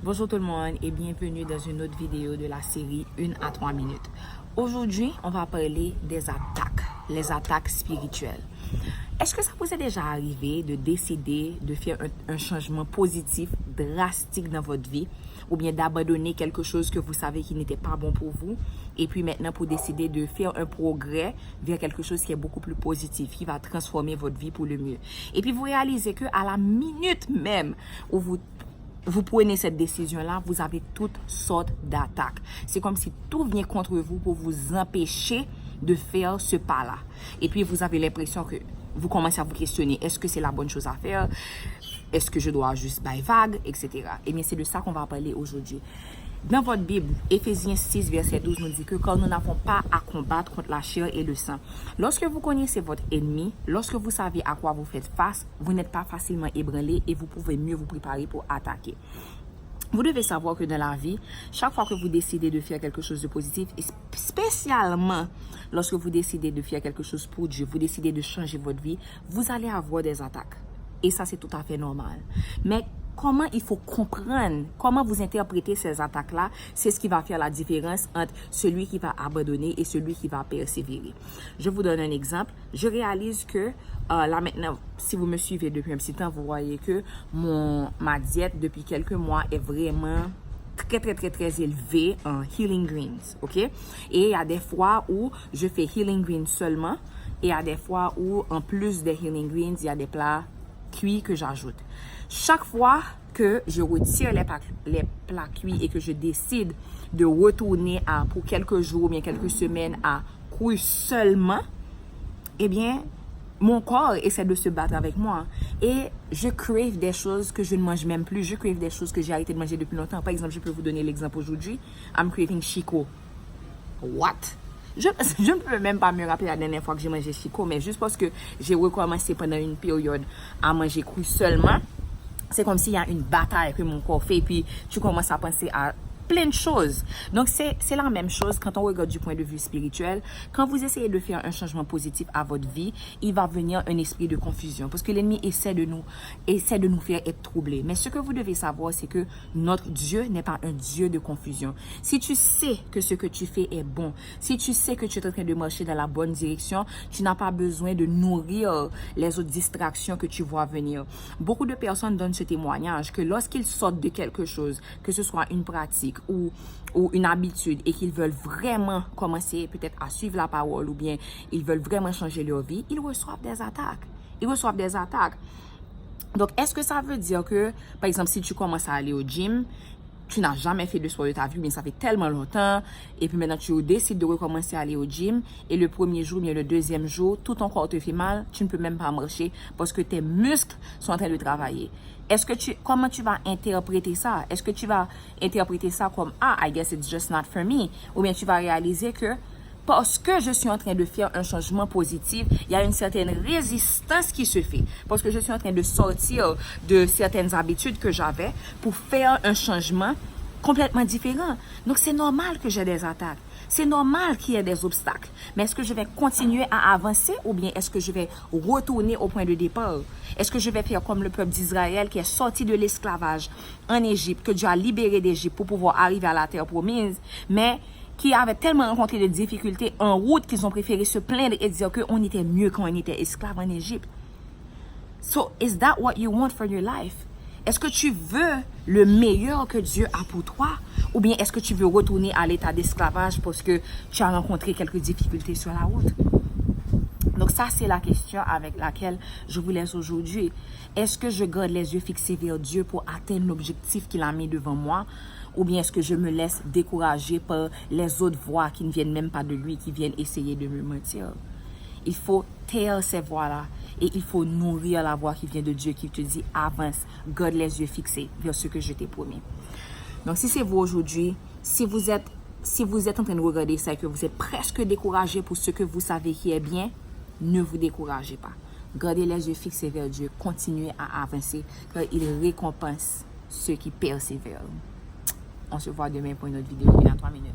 Bonjour tout le monde et bienvenue dans une autre vidéo de la série 1 à 3 minutes. Aujourd'hui, on va parler des attaques, les attaques spirituelles. Est-ce que ça vous est déjà arrivé de décider de faire un changement positif, drastique dans votre vie ou bien d'abandonner quelque chose que vous savez qui n'était pas bon pour vous et puis maintenant pour décider de faire un progrès vers quelque chose qui est beaucoup plus positif, qui va transformer votre vie pour le mieux. Et puis vous réalisez que à la minute même où vous prenez cette décision-là, vous avez toutes sortes d'attaques. C'est comme si tout vient contre vous pour vous empêcher de faire ce pas-là. Et puis, vous avez l'impression que vous commencez à vous questionner, est-ce que c'est la bonne chose à faire? Est-ce que je dois juste bailler vague, etc. Eh bien, c'est de ça qu'on va parler aujourd'hui. Dans votre Bible, Éphésiens 6, verset 12 nous dit que quand nous n'avons pas à combattre contre la chair et le sang, lorsque vous connaissez votre ennemi, lorsque vous savez à quoi vous faites face, vous n'êtes pas facilement ébranlé et vous pouvez mieux vous préparer pour attaquer. Vous devez savoir que dans la vie, chaque fois que vous décidez de faire quelque chose de positif, et spécialement lorsque vous décidez de faire quelque chose pour Dieu, vous décidez de changer votre vie, vous allez avoir des attaques. Et ça, c'est tout à fait normal. Mais comment il faut comprendre, comment vous interprétez ces attaques-là, c'est ce qui va faire la différence entre celui qui va abandonner et celui qui va persévérer. Je vous donne un exemple. Je réalise que là maintenant, si vous me suivez depuis un petit temps, vous voyez que ma diète depuis quelques mois est vraiment très élevée en Healing Greens, ok? Et il y a des fois où je fais Healing Greens seulement et il y a des fois où en plus des Healing Greens, il y a des plats cuits que j'ajoute. Chaque fois que je retire les plats cuits et que je décide de retourner pour quelques jours ou bien quelques semaines à cuire seulement, eh bien, mon corps essaie de se battre avec moi. Et je crave des choses que je ne mange même plus. Je crave des choses que j'ai arrêté de manger depuis longtemps. Par exemple, je peux vous donner l'exemple aujourd'hui. I'm craving Chico. What? Je ne peux même pas me rappeler la dernière fois que j'ai mangé Chico, mais juste parce que j'ai recommencé pendant une période à manger cru seulement, c'est comme s'il y a une bataille que mon corps fait et puis tu commences à penser à plein de choses. Donc, c'est la même chose quand on regarde du point de vue spirituel. Quand vous essayez de faire un changement positif à votre vie, il va venir un esprit de confusion parce que l'ennemi essaie de nous faire être troublés. Mais ce que vous devez savoir, c'est que notre Dieu n'est pas un Dieu de confusion. Si tu sais que ce que tu fais est bon, si tu sais que tu es en train de marcher dans la bonne direction, tu n'as pas besoin de nourrir les autres distractions que tu vois venir. Beaucoup de personnes donnent ce témoignage que lorsqu'ils sortent de quelque chose, que ce soit une pratique, ou une habitude et qu'ils veulent vraiment commencer peut-être à suivre la parole ou bien ils veulent vraiment changer leur vie, ils reçoivent des attaques. Ils reçoivent des attaques. Donc, est-ce que ça veut dire que, par exemple, si tu commences à aller au gym, tu n'as jamais fait de sport de ta vie, mais ça fait tellement longtemps, et puis maintenant tu décides de recommencer à aller au gym, et le premier jour, bien le deuxième jour, tout ton corps te fait mal, tu ne peux même pas marcher parce que tes muscles sont en train de travailler. Comment tu vas interpréter ça? Est-ce que tu vas interpréter ça comme « Ah, I guess it's just not for me » ou bien tu vas réaliser que parce que je suis en train de faire un changement positif, il y a une certaine résistance qui se fait. Parce que je suis en train de sortir de certaines habitudes que j'avais pour faire un changement complètement différent. Donc, c'est normal que j'ai des attaques. C'est normal qu'il y ait des obstacles. Mais est-ce que je vais continuer à avancer ou bien est-ce que je vais retourner au point de départ? Est-ce que je vais faire comme le peuple d'Israël qui est sorti de l'esclavage en Égypte, que Dieu a libéré d'Égypte pour pouvoir arriver à la terre promise, mais qui avaient tellement rencontré de difficultés en route qu'ils ont préféré se plaindre et dire qu'on était mieux quand on était esclave en Égypte. So, is that what you want for your life? Est-ce que tu veux le meilleur que Dieu a pour toi? Ou bien est-ce que tu veux retourner à l'état d'esclavage parce que tu as rencontré quelques difficultés sur la route? Donc ça, c'est la question avec laquelle je vous laisse aujourd'hui. Est-ce que je garde les yeux fixés vers Dieu pour atteindre l'objectif qu'il a mis devant moi? Ou bien est-ce que je me laisse décourager par les autres voix qui ne viennent même pas de lui, qui viennent essayer de me mentir? Il faut taire ces voix-là et il faut nourrir la voix qui vient de Dieu qui te dit avance, garde les yeux fixés vers ce que je t'ai promis. Donc si c'est vous aujourd'hui, si vous êtes en train de regarder ça et que vous êtes presque découragé pour ce que vous savez qui est bien, ne vous découragez pas. Gardez les yeux fixés vers Dieu, continuez à avancer car il récompense ceux qui persévèrent. On se voit demain pour une autre vidéo, 1 à 3 minutes.